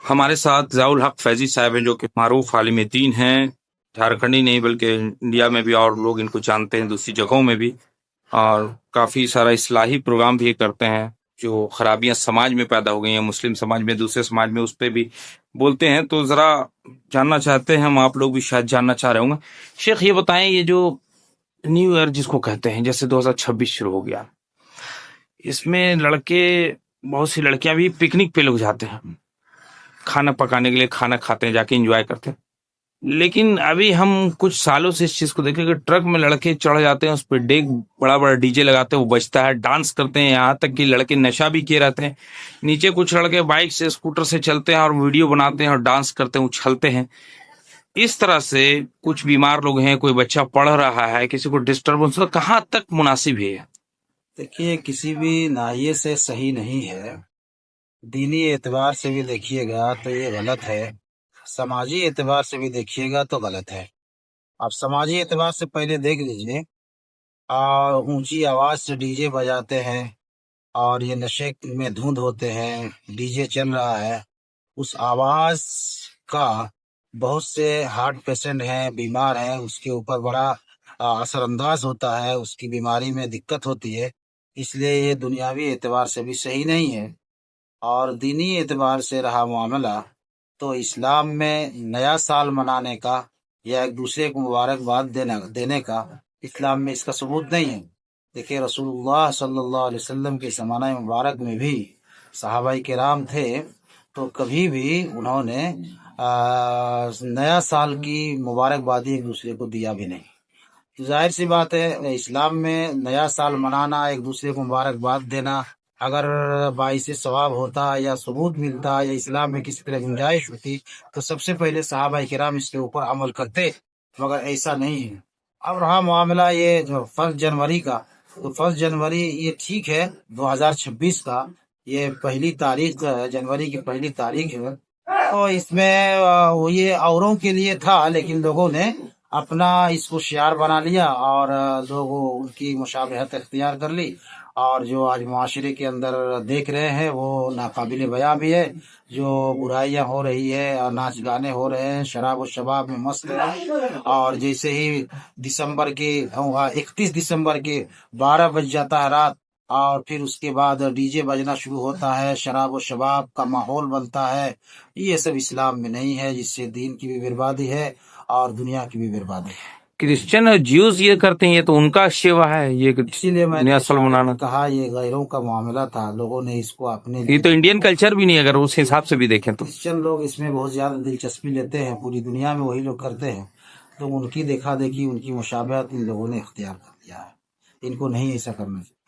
ہمارے ساتھ ضیاء الحق فیضی صاحب ہیں، جو کہ معروف عالم دین ہیں، جھارکھنڈی نہیں بلکہ انڈیا میں بھی، اور لوگ ان کو جانتے ہیں دوسری جگہوں میں بھی، اور کافی سارا اصلاحی پروگرام بھی کرتے ہیں۔ جو خرابیاں سماج میں پیدا ہو گئی ہیں، مسلم سماج میں، دوسرے سماج میں، اس پہ بھی بولتے ہیں۔ تو ذرا جاننا چاہتے ہیں، ہم آپ لوگ بھی شاید جاننا چاہ رہے ہوں گے، شیخ یہ بتائیں، یہ جو نیو ایئر جس کو کہتے ہیں، جیسے 2026 شروع ہو گیا، اس میں لڑکے، بہت سی لڑکیاں بھی پکنک پہ لوگ جاتے ہیں، کھانا پکانے کے لیے کھانا کھاتے ہیں، جا کے انجوائے کرتے ہیں۔ لیکن ابھی ہم کچھ سالوں سے اس چیز کو دیکھیں کہ ٹرک میں لڑکے چڑھ جاتے ہیں، اس پہ بڑا بڑا ڈی جے لگاتے ہیں، وہ بجتا ہے، ڈانس کرتے ہیں، یہاں تک کہ لڑکے نشہ بھی کیے رہتے ہیں۔ نیچے کچھ لڑکے بائک سے، اسکوٹر سے چلتے ہیں اور ویڈیو بناتے ہیں اور ڈانس کرتے ہیں، اچھلتے ہیں۔ اس طرح سے کچھ بیمار لوگ ہیں، کوئی بچہ پڑھ رہا ہے، کسی کو ڈسٹربنس، کہاں تک مناسب ہے؟ دیکھیے، کسی بھی ناحیے سے صحیح نہیں ہے۔ دینی اعتبار سے بھی دیکھیے گا تو یہ غلط ہے، سماجی اعتبار سے بھی دیکھیے گا تو غلط ہے۔ آپ سماجی اعتبار سے پہلے دیکھ لیجئے، اونچی آواز سے ڈی جے بجاتے ہیں اور یہ نشے میں دھند ہوتے ہیں، ڈی جے چل رہا ہے، اس آواز کا بہت سے ہارٹ پیشنٹ ہیں، بیمار ہیں، اس کے اوپر بڑا اثر انداز ہوتا ہے، اس کی بیماری میں دقت ہوتی ہے۔ اس لیے یہ دنیاوی اعتبار سے بھی صحیح نہیں ہے۔ اور دینی اعتبار سے رہا معاملہ، تو اسلام میں نیا سال منانے کا یا ایک دوسرے کو مبارکباد دینے کا اسلام میں اس کا ثبوت نہیں ہے۔ دیکھیے، رسول اللہ صلی اللہ علیہ وسلم کے زمانہ مبارک میں بھی صحابہ کرام تھے، تو کبھی بھی انہوں نے نیا سال کی مبارکبادی ایک دوسرے کو دیا بھی نہیں۔ ظاہر سی بات ہے، اسلام میں نیا سال منانا، ایک دوسرے کو مبارکباد دینا، اگر باعث ثواب ہوتا یا ثبوت ملتا یا اسلام میں کسی طرح گنجائش ہوتی تو سب سے پہلے صحابہ کرام اس کے اوپر عمل کرتے، مگر ایسا نہیں ہے۔ اب رہا معاملہ یہ جو 1 جنوری کا، تو 1 جنوری یہ ٹھیک ہے، 2026 کا، یہ پہلی تاریخ، جنوری کی پہلی تاریخ ہے، تو اس میں یہ اوروں کے لیے تھا، لیکن لوگوں نے اپنا اس کو شعار بنا لیا اور لوگوں ان کی مشابہت اختیار کر لی، اور جو آج معاشرے کے اندر دیکھ رہے ہیں وہ ناقابل بیاں بھی ہے۔ جو برائیاں ہو رہی ہے اور ناچ گانے ہو رہے ہیں، شراب و شباب میں مست ہے، اور جیسے ہی 31 دسمبر کے 12 بج جاتا ہے رات، اور پھر اس کے بعد ڈی جے بجنا شروع ہوتا ہے، شراب و شباب کا ماحول بنتا ہے، یہ سب اسلام میں نہیں ہے، جس سے دین کی بھی بربادی ہے اور دنیا کی بھی بربادی ہے۔ کرسچن اور جیوز یہ کرتے ہیں، یہ تو ان کا شیوا ہے، یہ اسی لیے میں نیا نے سال منانا کہا یہ غیروں کا معاملہ تھا، لوگوں نے اس کو اپنے یہ تو انڈین کلچر بھی نہیں، اگر اس حساب سے بھی دیکھیں تو۔ کرسچن لوگ اس میں بہت زیادہ دلچسپی لیتے ہیں، پوری دنیا میں وہی لوگ کرتے ہیں، تو ان کی دیکھا دیکھی، ان کی مشابہت ان لوگوں نے اختیار کر لیا ہے، ان کو نہیں ایسا کرنا چاہیے۔